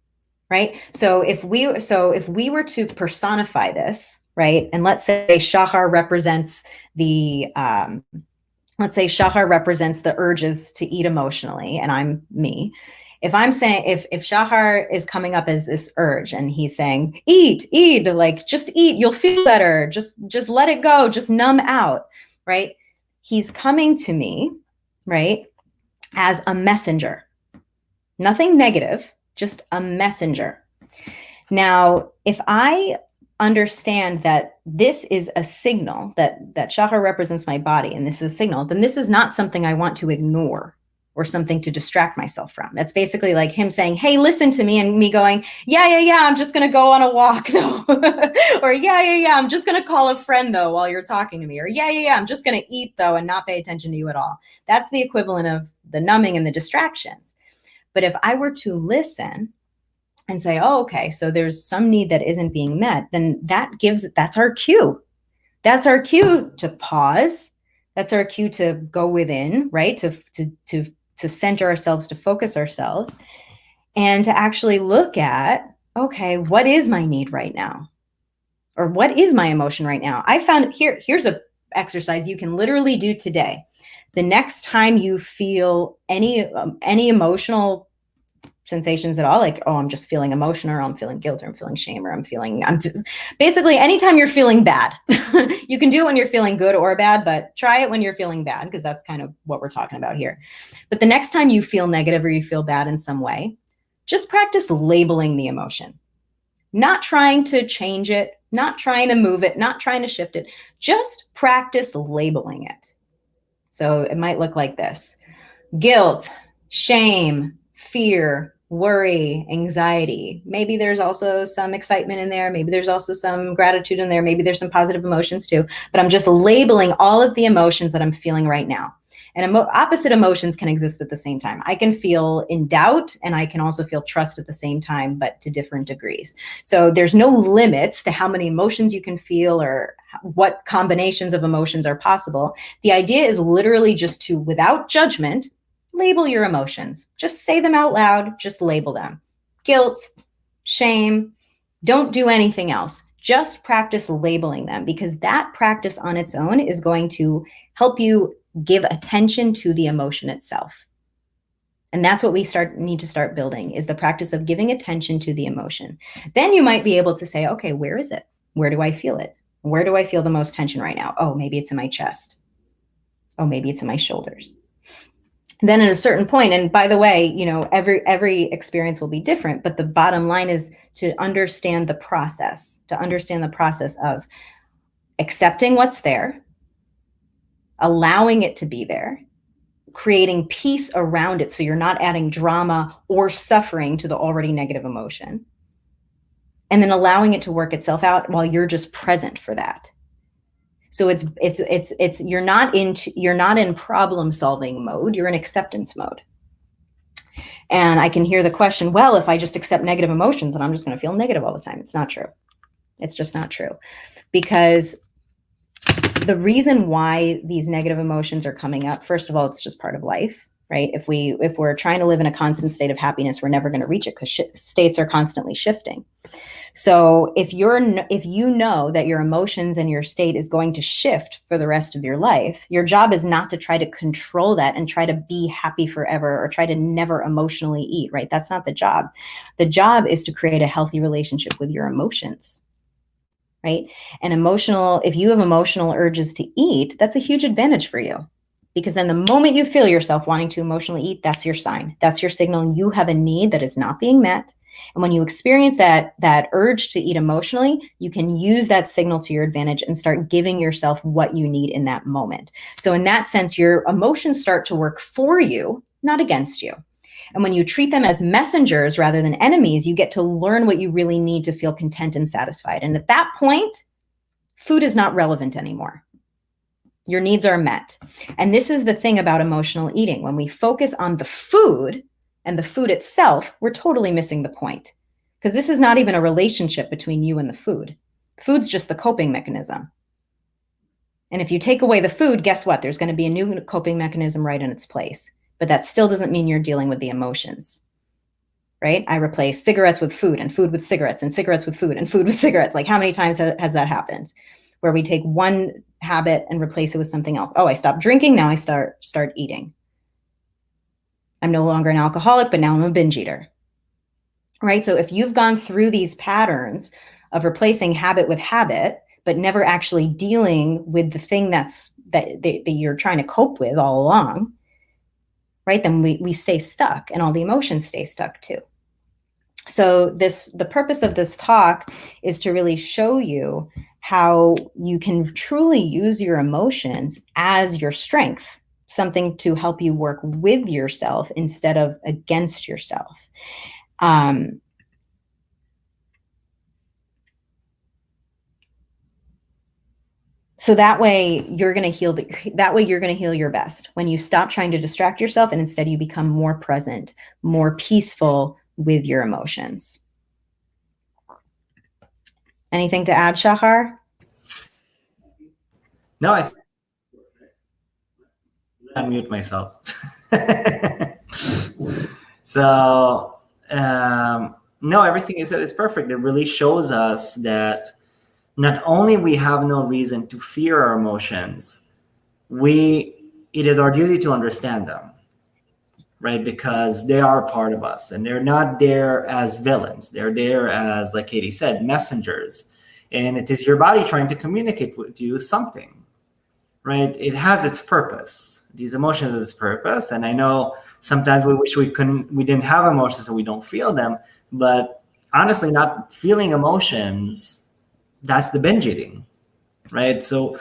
Right. So if we were to personify this, right, and let's say Shahar represents the urges to eat emotionally, and I'm me. If I'm saying, if Shahar is coming up as this urge and he's saying, eat, like just eat, you'll feel better. Just let it go. Just numb out. Right. He's coming to me. Right. as a messenger. Nothing negative, just a messenger. Now, if I understand that this is a signal, that chakra represents my body, and this is a signal, then this is not something I want to ignore or something to distract myself from. That's basically like him saying, hey, listen to me, and me going, yeah, I'm just going to go on a walk though. Or yeah, I'm just going to call a friend though while you're talking to me. Or yeah, I'm just going to eat though and not pay attention to you at all. That's the equivalent of the numbing and the distractions. But if I were to listen and say, oh, okay, so there's some need that isn't being met, then that's our cue. That's our cue to pause. That's our cue to go within, right? To center ourselves, to focus ourselves, and to actually look at, okay, what is my need right now? Or what is my emotion right now? I found here's a exercise you can literally do today. The next time you feel any emotional sensations at all, like, oh, I'm just feeling emotion, or I'm feeling guilt, or I'm feeling shame, or basically anytime you're feeling bad. You can do it when you're feeling good or bad, but try it when you're feeling bad, because that's kind of what we're talking about here. But the next time you feel negative or you feel bad in some way, just practice labeling the emotion. Not trying to change it, not trying to move it, not trying to shift it. Just practice labeling it. So it might look like this: guilt, shame, fear, worry, anxiety. Maybe there's also some excitement in there. Maybe there's also some gratitude in there. Maybe there's some positive emotions too. But I'm just labeling all of the emotions that I'm feeling right now. And opposite emotions can exist at the same time. I can feel in doubt, and I can also feel trust at the same time, but to different degrees. So there's no limits to how many emotions you can feel or what combinations of emotions are possible. The idea is literally just to, without judgment, label your emotions. Just say them out loud. Just label them. Guilt, shame. Don't do anything else. Just practice labeling them, because that practice on its own is going to help you give attention to the emotion itself. And that's what we need to start building, is the practice of giving attention to the emotion. Then you might be able to say, okay, where is it? Where do I feel it? Where do I feel the most tension right now? Oh, maybe it's in my chest. Oh, maybe it's in my shoulders. Then at a certain point, and by the way, every experience will be different, but the bottom line is to understand the process of accepting what's there, allowing it to be there, creating peace around it so you're not adding drama or suffering to the already negative emotion, and then allowing it to work itself out while you're just present for that. So it's you're not in problem solving mode, you're in acceptance mode. And I can hear the question, well, if I just accept negative emotions, then I'm just going to feel negative all the time. It's not true. It's just not true. Because the reason why these negative emotions are coming up, first of all, it's just part of life, right? If we're trying to live in a constant state of happiness, we're never going to reach it, because states are constantly shifting. So if you know that your emotions and your state is going to shift for the rest of your life, your job is not to try to control that and try to be happy forever, or try to never emotionally eat, right? That's not the job. The job is to create a healthy relationship with your emotions, right? And if you have emotional urges to eat, that's a huge advantage for you. Because then the moment you feel yourself wanting to emotionally eat, that's your sign. That's your signal. You have a need that is not being met. And when you experience that urge to eat emotionally, you can use that signal to your advantage and start giving yourself what you need in that moment. So in that sense, your emotions start to work for you, not against you. And when you treat them as messengers rather than enemies, you get to learn what you really need to feel content and satisfied. And at that point, food is not relevant anymore. Your needs are met. And this is the thing about emotional eating. When we focus on the food and the food itself, we're totally missing the point. Because this is not even a relationship between you and the food. Food's just the coping mechanism. And if you take away the food, guess what? There's going to be a new coping mechanism right in its place. But that still doesn't mean you're dealing with the emotions, right? I replace cigarettes with food, and food with cigarettes, and cigarettes with food, and food with cigarettes. Like, how many times has that happened? Where we take one habit and replace it with something else. Oh, I stopped drinking, now I start eating. I'm no longer an alcoholic, but now I'm a binge eater, right? So if you've gone through these patterns of replacing habit with habit, but never actually dealing with the thing that you're trying to cope with all along, right, then we stay stuck, and all the emotions stay stuck too. So the purpose of this talk is to really show you how you can truly use your emotions as your strength, something to help you work with yourself instead of against yourself. So that way you're going to heal your best when you stop trying to distract yourself and instead you become more present, more peaceful with your emotions. Anything to add, Shahar? No, I unmute myself. So, no, everything you said is perfect. It really shows us that not only we have no reason to fear our emotions, it is our duty to understand them, right? Because they are part of us and they're not there as villains. They're there as, like Katie said, messengers. And it is your body trying to communicate with you something, right? It has its purpose. These emotions have its purpose. And I know sometimes we wish we didn't have emotions and we don't feel them. But honestly, not feeling emotions, that's the binge eating, right? So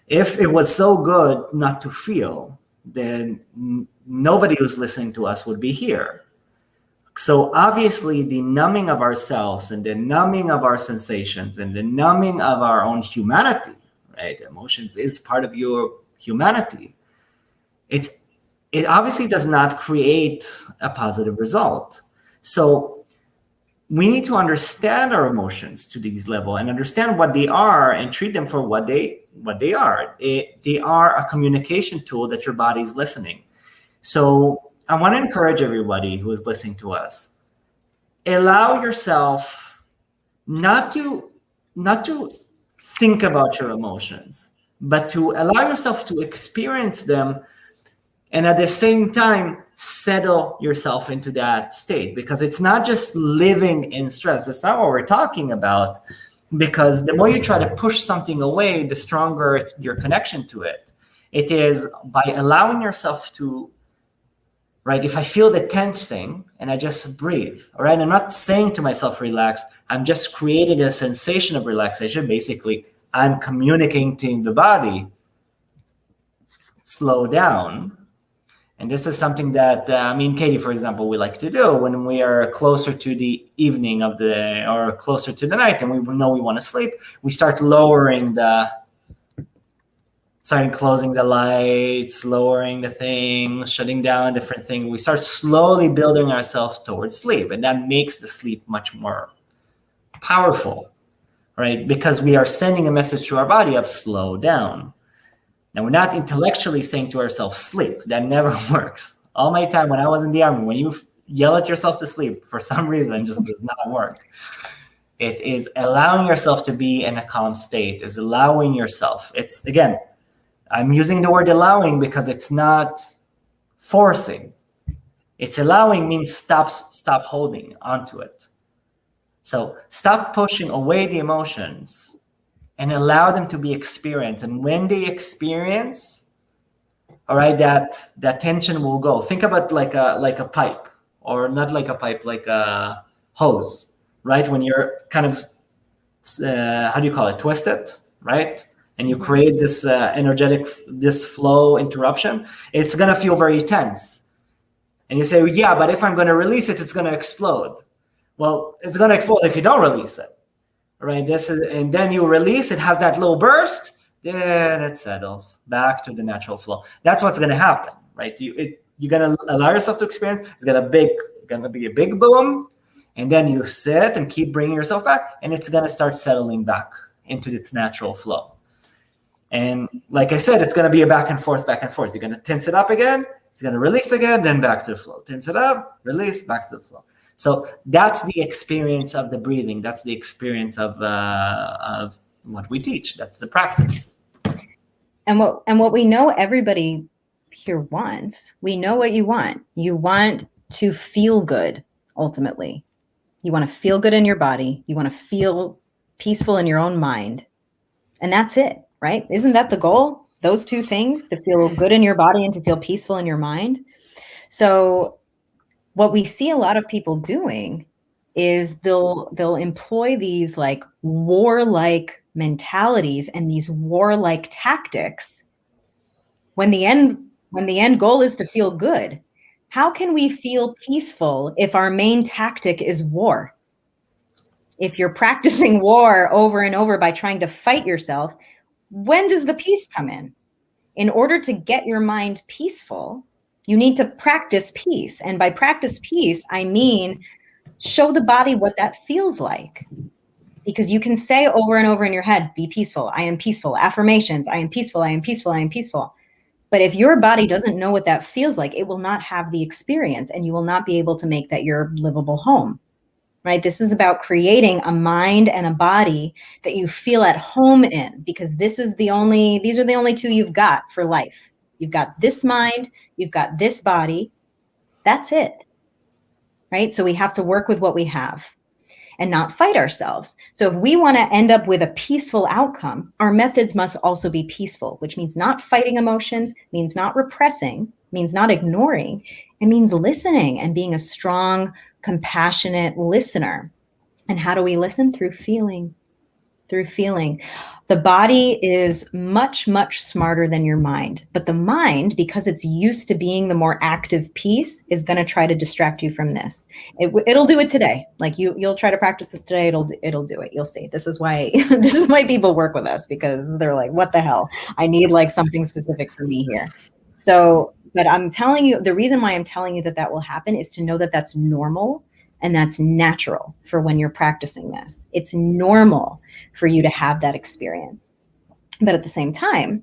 if it was so good not to feel, then nobody who's listening to us would be here. So obviously the numbing of ourselves and the numbing of our sensations and the numbing of our own humanity, right? Emotions is part of your humanity. It obviously does not create a positive result. So we need to understand our emotions to these level and understand what they are and treat them for what they are. They are a communication tool that your body is listening. So I want to encourage everybody who is listening to us, allow yourself not to think about your emotions, but to allow yourself to experience them, and at the same time settle yourself into that state, because it's not just living in stress. That's not what we're talking about, because the more you try to push something away, the stronger it's your connection to it. It is by allowing yourself to, right, if I feel the tense thing and I just breathe, all right, I'm not saying to myself relax, I'm just creating a sensation of relaxation. Basically, I'm communicating to the body, slow down. And this is something that me and Katie, for example, we like to do when we are closer to the evening of the day or closer to the night and we know we want to sleep. We start closing the lights, lowering the things, shutting down different things. We start slowly building ourselves towards sleep. And that makes the sleep much more powerful, right? Because we are sending a message to our body of slow down. Now, we're not intellectually saying to ourselves, sleep. That never works. All my time when I was in the army, when you yell at yourself to sleep, for some reason, it just does not work. It is allowing yourself to be in a calm state, is allowing yourself. It's, again, I'm using the word allowing because it's not forcing. It's allowing means stop holding onto it. So stop pushing away the emotions and allow them to be experienced. And when they experience, all right, that tension will go. Think about like a pipe, or not like a pipe, like a hose, right? When you're kind of, how do you call it? Twist it, right? And you create this this flow interruption. It's going to feel very tense. And you say, yeah, but if I'm going to release it, it's going to explode. Well, it's going to explode if you don't release it. Right, and then you release, it has that little burst, then it settles back to the natural flow. That's what's going to happen, right? You're going to allow yourself to experience. It's going to be a big boom, and then you sit and keep bringing yourself back, and it's going to start settling back into its natural flow. And like I said, it's going to be a back and forth. You're going to tense it up again. It's going to release again, then back to the flow. Tense it up, release, back to the flow. So that's the experience of the breathing. That's the experience of what we teach. That's the practice. And what we know everybody here wants. We know what you want. You want to feel good, ultimately. You want to feel good in your body. You want to feel peaceful in your own mind. And that's it, right? Isn't that the goal? Those two things, to feel good in your body and to feel peaceful in your mind. So what we see a lot of people doing is they'll employ these like warlike mentalities and these warlike tactics when the end goal is to feel good. How can we feel peaceful if our main tactic is war? If you're practicing war over and over by trying to fight yourself, when does the peace come in? In order to get your mind peaceful, you need to practice peace. And by practice peace, I mean show the body what that feels like. Because you can say over and over in your head, be peaceful, I am peaceful, affirmations, I am peaceful, I am peaceful, I am peaceful. But if your body doesn't know what that feels like, it will not have the experience and you will not be able to make that your livable home, right? This is about creating a mind and a body that you feel at home in, because these are the only two you've got for life. You've got this mind, you've got this body. That's it, right? So we have to work with what we have and not fight ourselves. So if we want to end up with a peaceful outcome, our methods must also be peaceful, which means not fighting emotions, means not repressing, means not ignoring. It means listening and being a strong, compassionate listener. And how do we listen? Through feeling. Through feeling. The body is much, much smarter than your mind. But the mind, because it's used to being the more active piece, is going to try to distract you from this. It'll do it today. Like you'll try to practice this today. It'll do it. You'll see. This is why people work with us, because they're like, what the hell? I need like something specific for me here. So, but I'm telling you, the reason why I'm telling you that will happen is to know that that's normal. And that's natural for when you're practicing this. It's normal for you to have that experience. But at the same time,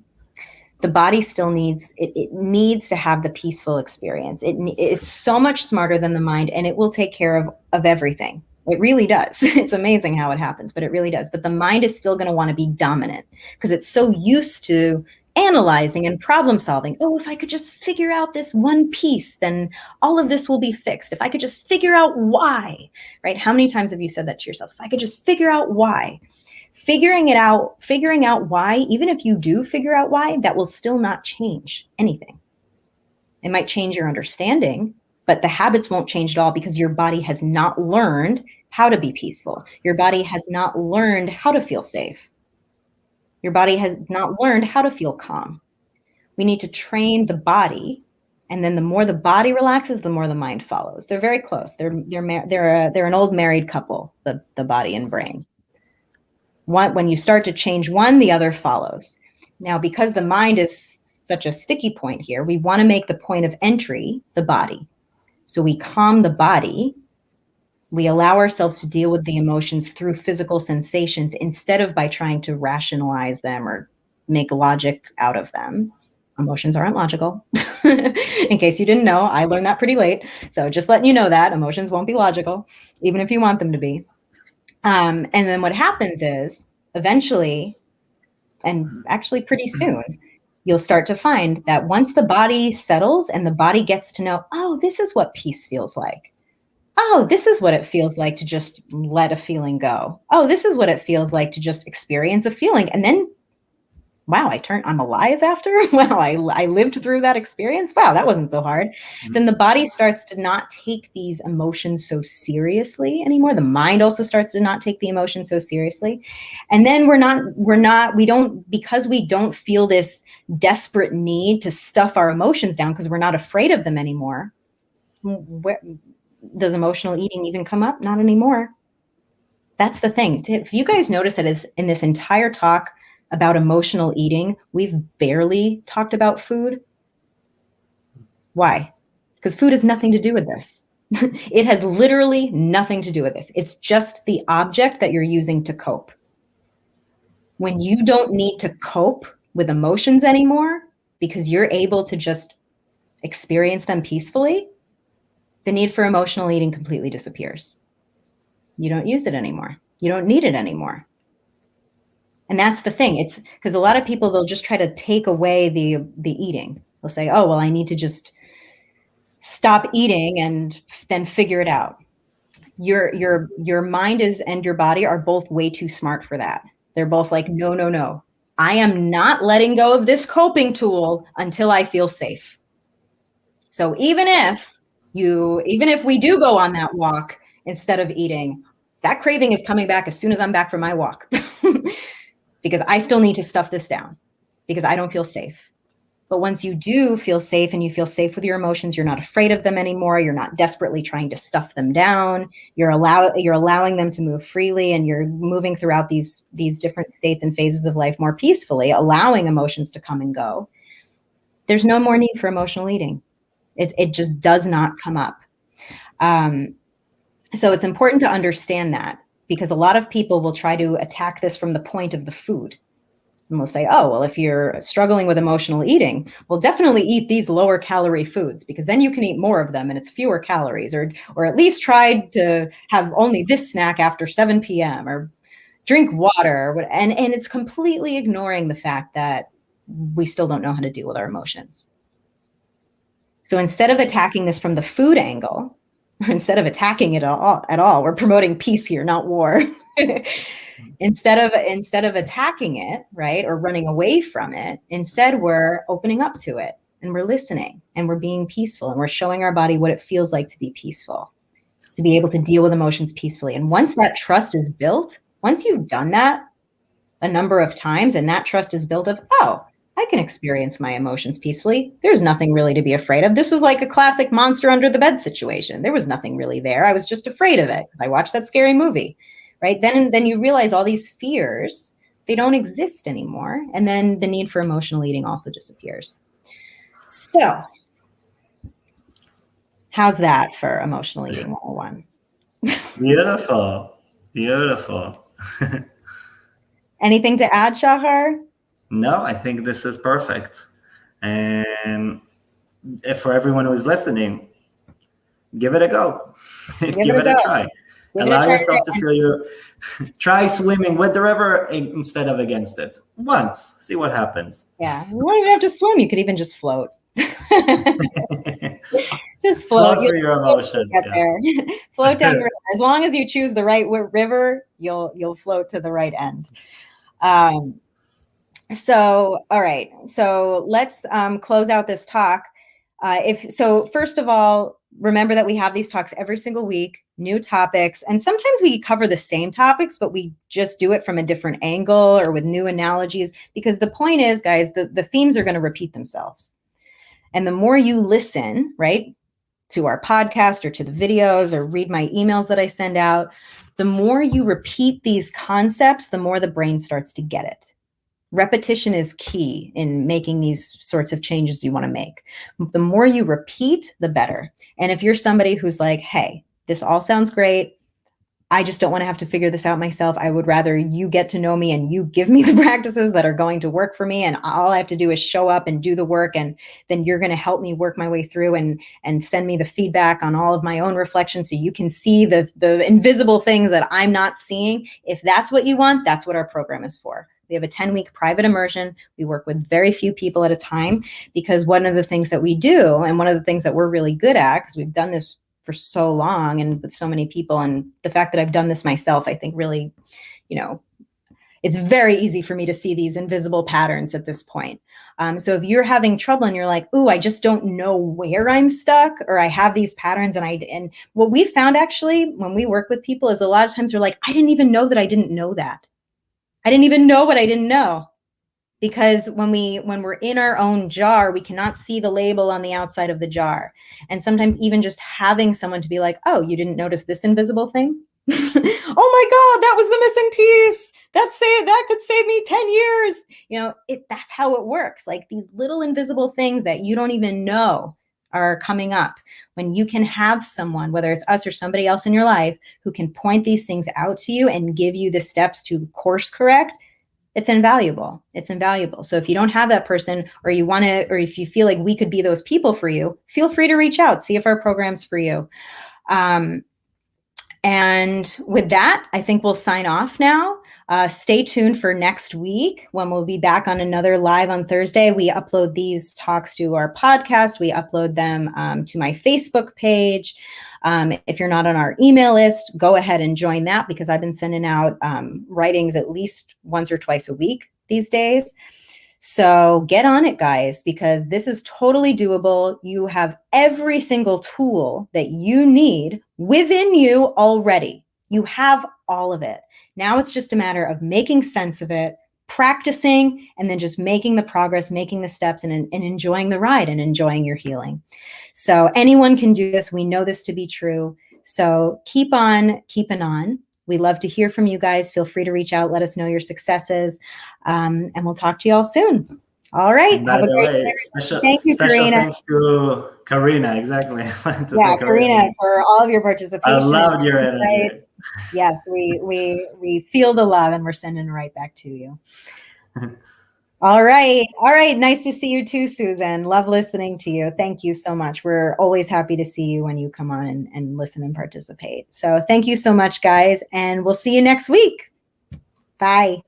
the body still needs, it needs to have the peaceful experience. It's so much smarter than the mind, and it will take care of everything. It really does. It's amazing how it happens, but it really does. But the mind is still going to want to be dominant because it's so used to analyzing and problem solving. Oh, if I could just figure out this one piece, then all of this will be fixed. If I could just figure out why, right? How many times have you said that to yourself? If I could just figure out why. Figuring out why, even if you do figure out why, that will still not change anything. It might change your understanding, but the habits won't change at all because your body has not learned how to be peaceful. Your body has not learned how to feel safe. Your body has not learned how to feel calm. We need to train the body, and then the more the body relaxes, the more the mind follows. They're very close. They're an old married couple, the body and brain. When you start to change one, the other follows. Now, because the mind is such a sticky point here, we want to make the point of entry the body. So we calm the body. We allow ourselves to deal with the emotions through physical sensations instead of by trying to rationalize them or make logic out of them. Emotions aren't logical. In case you didn't know, I learned that pretty late. So just letting you know that emotions won't be logical, even if you want them to be. And then what happens is eventually, and actually pretty soon, you'll start to find that once the body settles and the body gets to know, oh, this is what peace feels like. Oh, this is what it feels like to just let a feeling go. Oh, this is what it feels like to just experience a feeling. And then, wow, I'm alive after. Wow, I lived through that experience. Wow, that wasn't so hard. Mm-hmm. Then the body starts to not take these emotions so seriously anymore. The mind also starts to not take the emotions so seriously. And then because we don't feel this desperate need to stuff our emotions down because we're not afraid of them anymore. Does emotional eating even come up? Not anymore. That's the thing. If you guys notice that is in this entire talk about emotional eating, we've barely talked about food. Why? Because food has nothing to do with this. It has literally nothing to do with this. It's just the object that you're using to cope. When you don't need to cope with emotions anymore because you're able to just experience them peacefully, the need for emotional eating completely disappears. You don't use it anymore. You don't need it anymore. And that's the thing. It's because a lot of people, they'll just try to take away the eating. They'll say, oh, well, I need to just stop eating and then figure it out. Your mind and your body are both way too smart for that. They're both like, no. I am not letting go of this coping tool until I feel safe. So even if we do go on that walk instead of eating, that craving is coming back as soon as I'm back from my walk because I still need to stuff this down because I don't feel safe. But once you do feel safe and you feel safe with your emotions, you're not afraid of them anymore. You're not desperately trying to stuff them down. You're allowing them to move freely, and you're moving throughout these different states and phases of life more peacefully, allowing emotions to come and go. There's no more need for emotional eating. It just does not come up. So it's important to understand that, because a lot of people will try to attack this from the point of the food. And we'll say, oh, well, if you're struggling with emotional eating, well, definitely eat these lower calorie foods, because then you can eat more of them and it's fewer calories, or at least try to have only this snack after 7 p.m. or drink water. And it's completely ignoring the fact that we still don't know how to deal with our emotions. So instead of attacking this from the food angle, or instead of attacking it at all, we're promoting peace here, not war. Instead of attacking it, right, or running away from it, instead we're opening up to it, and we're listening, and we're being peaceful, and we're showing our body what it feels like to be peaceful, to be able to deal with emotions peacefully. And once that trust is built, once you've done that a number of times and that trust is built of, oh, I can experience my emotions peacefully. There's nothing really to be afraid of. This was like a classic monster under the bed situation. There was nothing really there. I was just afraid of it because I watched that scary movie. Right? Then you realize all these fears, they don't exist anymore. And then the need for emotional eating also disappears. So how's that for emotional eating 101? Beautiful. Beautiful. Anything to add, Shahar? No, I think this is perfect. And if for everyone who is listening, give it a go. Give it a try. Allow yourself to feel your, try swimming with the river instead of against it. Once, see what happens. Yeah, you don't even have to swim. You could even just float. Just float. Float through your emotions. Get there. Float down the river. As long as you choose the right river, you'll float to the right end. So, all right. So let's close out this talk. First of all, remember that we have these talks every single week, new topics, and sometimes we cover the same topics, but we just do it from a different angle or with new analogies, because the point is, guys, the themes are going to repeat themselves. And the more you listen, right, to our podcast or to the videos or read my emails that I send out, the more you repeat these concepts, the more the brain starts to get it. Repetition is key in making these sorts of changes you want to make. The more you repeat, the better. And if you're somebody who's like, hey, this all sounds great, I just don't want to have to figure this out myself. I would rather you get to know me and you give me the practices that are going to work for me. And all I have to do is show up and do the work. And then you're going to help me work my way through and send me the feedback on all of my own reflections so you can see the invisible things that I'm not seeing. If that's what you want, that's what our program is for. We have a 10-week private immersion. We work with very few people at a time, because one of the things that we do, and one of the things that we're really good at, because we've done this for so long and with so many people, and the fact that I've done this myself, I think really, it's very easy for me to see these invisible patterns at this point. So if you're having trouble and you're like, ooh, I just don't know where I'm stuck, or I have these patterns, and what we found actually when we work with people is a lot of times they're like, I didn't even know that I didn't know that. I didn't even know what I didn't know. Because when we're in our own jar, we cannot see the label on the outside of the jar. And sometimes even just having someone to be like, oh, you didn't notice this invisible thing? Oh my God, that was the missing piece. That could save me 10 years. That's how it works. Like these little invisible things that you don't even know are coming up. When you can have someone, whether it's us or somebody else in your life, who can point these things out to you and give you the steps to course correct, it's invaluable. It's invaluable. So if you don't have that person, or you want to, or if you feel like we could be those people for you, feel free to reach out, see if our program's for you. And with that, I think we'll sign off now. Stay tuned for next week when we'll be back on another live on Thursday. We upload these talks to our podcast. We upload them to my Facebook page. If you're not on our email list, go ahead and join that, because I've been sending out writings at least once or twice a week these days. So get on it, guys, because this is totally doable. You have every single tool that you need within you already. You have all of it. Now it's just a matter of making sense of it, practicing, and then just making the progress, making the steps, and enjoying the ride and enjoying your healing. So anyone can do this. We know this to be true. So keep on keeping on. We love to hear from you guys. Feel free to reach out. Let us know your successes. And we'll talk to you all soon. All right. And by Have a the great way, day. Thank you, special Karina. thanks to Karina. Exactly. I wanted to Yeah, say Karina, for all of your I participation. loved your Right? energy. Yes, we feel the love and we're sending it right back to you. All right. All right. Nice to see you too, Susan. Love listening to you. Thank you so much. We're always happy to see you when you come on and listen and participate. So thank you so much, guys. And we'll see you next week. Bye.